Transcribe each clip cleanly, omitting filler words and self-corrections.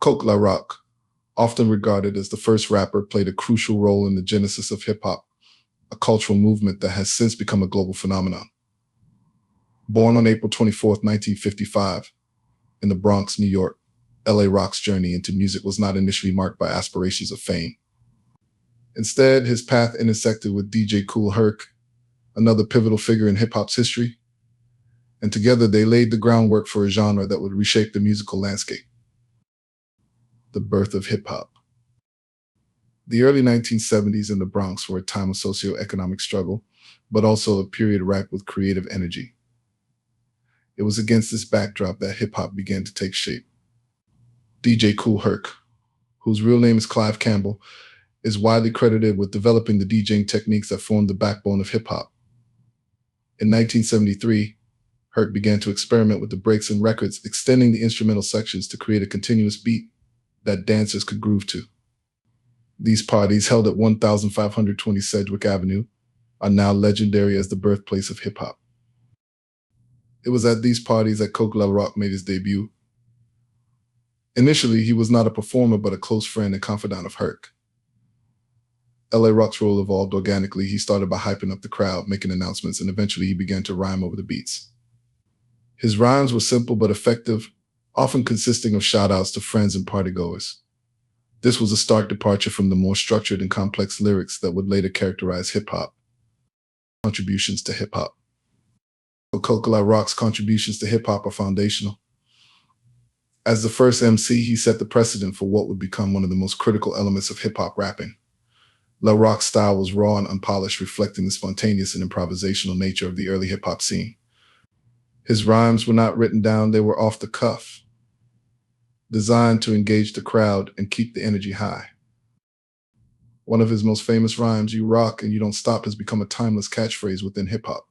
Kool Herc, often regarded as the first rapper, played a crucial role in the genesis of hip-hop, a cultural movement that has since become a global phenomenon. Born on April 24, 1955, in the Bronx, New York, L.A. Rock's journey into music was not initially marked by aspirations of fame. Instead, his path intersected with DJ Kool Herc, another pivotal figure in hip-hop's history, and together they laid the groundwork for a genre that would reshape the musical landscape. The birth of hip-hop. The early 1970s in the Bronx were a time of socioeconomic struggle, but also a period ripe with creative energy. It was against this backdrop that hip-hop began to take shape. DJ Kool Herc, whose real name is Clive Campbell, is widely credited with developing the DJing techniques that formed the backbone of hip-hop. In 1973, Herc began to experiment with the breaks and records, extending the instrumental sections to create a continuous beat that dancers could groove to. These parties, held at 1520 Sedgwick Avenue, are now legendary as the birthplace of hip-hop. It was at these parties that Kool Herc made his debut. Initially, he was not a performer but a close friend and confidant of Herc. L.A. Rock's role evolved organically. He started by hyping up the crowd, making announcements, and eventually he began to rhyme over the beats. His rhymes were simple but effective, often consisting of shout-outs to friends and partygoers. This was a stark departure from the more structured and complex lyrics that would later characterize hip-hop. Contributions to hip-hop. Kool Herc's contributions to hip-hop are foundational. As the first MC, he set the precedent for what would become one of the most critical elements of hip-hop rapping. Herc's style was raw and unpolished, reflecting the spontaneous and improvisational nature of the early hip-hop scene. His rhymes were not written down, they were off the cuff, designed to engage the crowd and keep the energy high. One of his most famous rhymes, "You rock and you don't stop," has become a timeless catchphrase within hip-hop.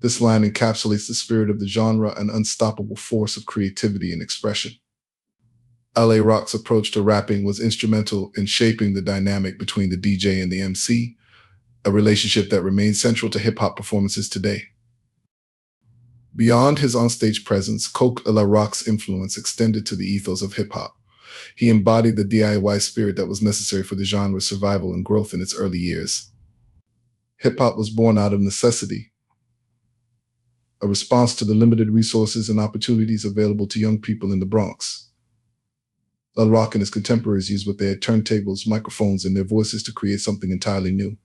This line encapsulates the spirit of the genre, an unstoppable force of creativity and expression. L.A. Rock's approach to rapping was instrumental in shaping the dynamic between the DJ and the MC, a relationship that remains central to hip-hop performances today. Beyond his onstage presence, Kool Herc's influence extended to the ethos of hip-hop. He embodied the DIY spirit that was necessary for the genre's survival and growth in its early years. Hip-hop was born out of necessity, a response to the limited resources and opportunities available to young people in the Bronx. Herc and his contemporaries used what they had: turntables, microphones, and their voices to create something entirely new.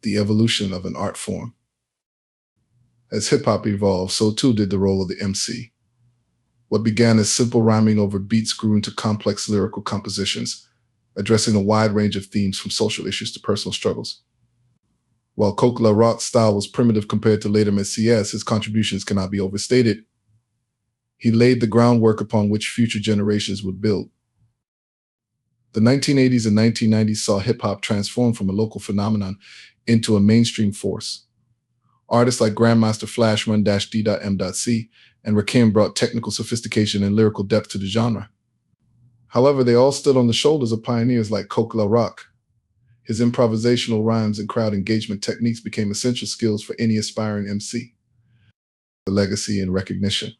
The evolution of an art form. As hip-hop evolved, so too did the role of the MC. What began as simple rhyming over beats grew into complex lyrical compositions, addressing a wide range of themes from social issues to personal struggles. While Kool Herc's style was primitive compared to later messiahs, his contributions cannot be overstated. He laid the groundwork upon which future generations would build. The 1980s and 1990s saw hip-hop transform from a local phenomenon into a mainstream force. Artists like Grandmaster Flash Run-D.M.C. and Rakim brought technical sophistication and lyrical depth to the genre. However, they all stood on the shoulders of pioneers like Kool Herc. His improvisational rhymes and crowd engagement techniques became essential skills for any aspiring MC. The legacy and recognition.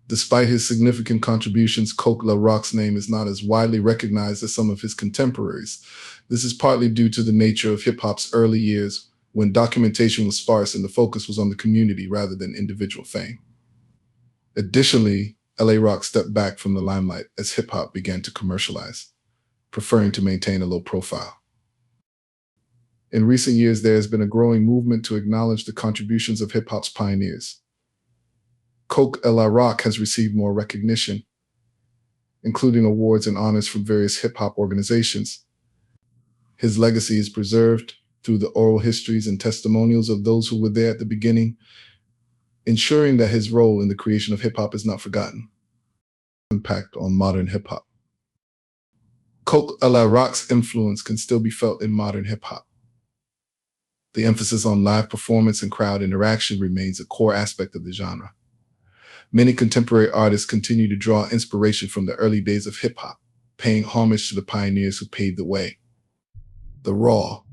Despite his significant contributions, Kool Herc's name is not as widely recognized as some of his contemporaries. This is partly due to the nature of hip-hop's early years, when documentation was sparse and the focus was on the community rather than individual fame. Additionally, L.A. Rock stepped back from the limelight as hip-hop began to commercialize, preferring to maintain a low profile. In recent years, there has been a growing movement to acknowledge the contributions of hip-hop's pioneers. Kool Herc has received more recognition, including awards and honors from various hip-hop organizations. His legacy is preserved through the oral histories and testimonials of those who were there at the beginning, ensuring that his role in the creation of hip-hop is not forgotten. Impact on modern hip-hop. Kool Herc's influence can still be felt in modern hip-hop. The emphasis on live performance and crowd interaction remains a core aspect of the genre. Many contemporary artists continue to draw inspiration from the early days of hip-hop, paying homage to the pioneers who paved the way. The raw,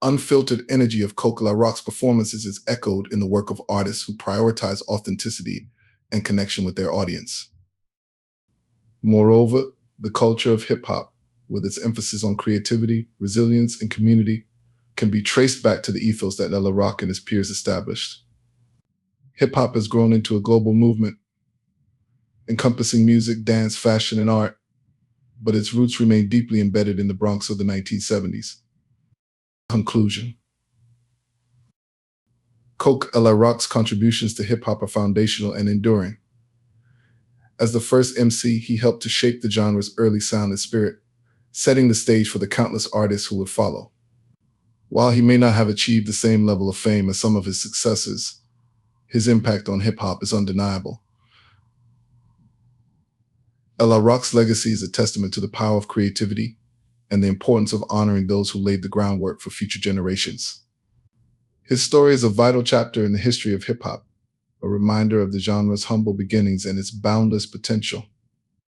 unfiltered energy of Kool Herc's performances is echoed in the work of artists who prioritize authenticity and connection with their audience. Moreover, the culture of hip-hop, with its emphasis on creativity, resilience, and community, can be traced back to the ethos that Ella Rock and his peers established. Hip-hop has grown into a global movement, encompassing music, dance, fashion, and art, but its roots remain deeply embedded in the Bronx of the 1970s. Conclusion. Kool Herc's contributions to hip-hop are foundational and enduring. As the first MC, he helped to shape the genre's early sound and spirit, setting the stage for the countless artists who would follow. While he may not have achieved the same level of fame as some of his successors, his impact on hip-hop is undeniable. Ella Rock's legacy is a testament to the power of creativity and the importance of honoring those who laid the groundwork for future generations. His story is a vital chapter in the history of hip-hop, a reminder of the genre's humble beginnings and its boundless potential.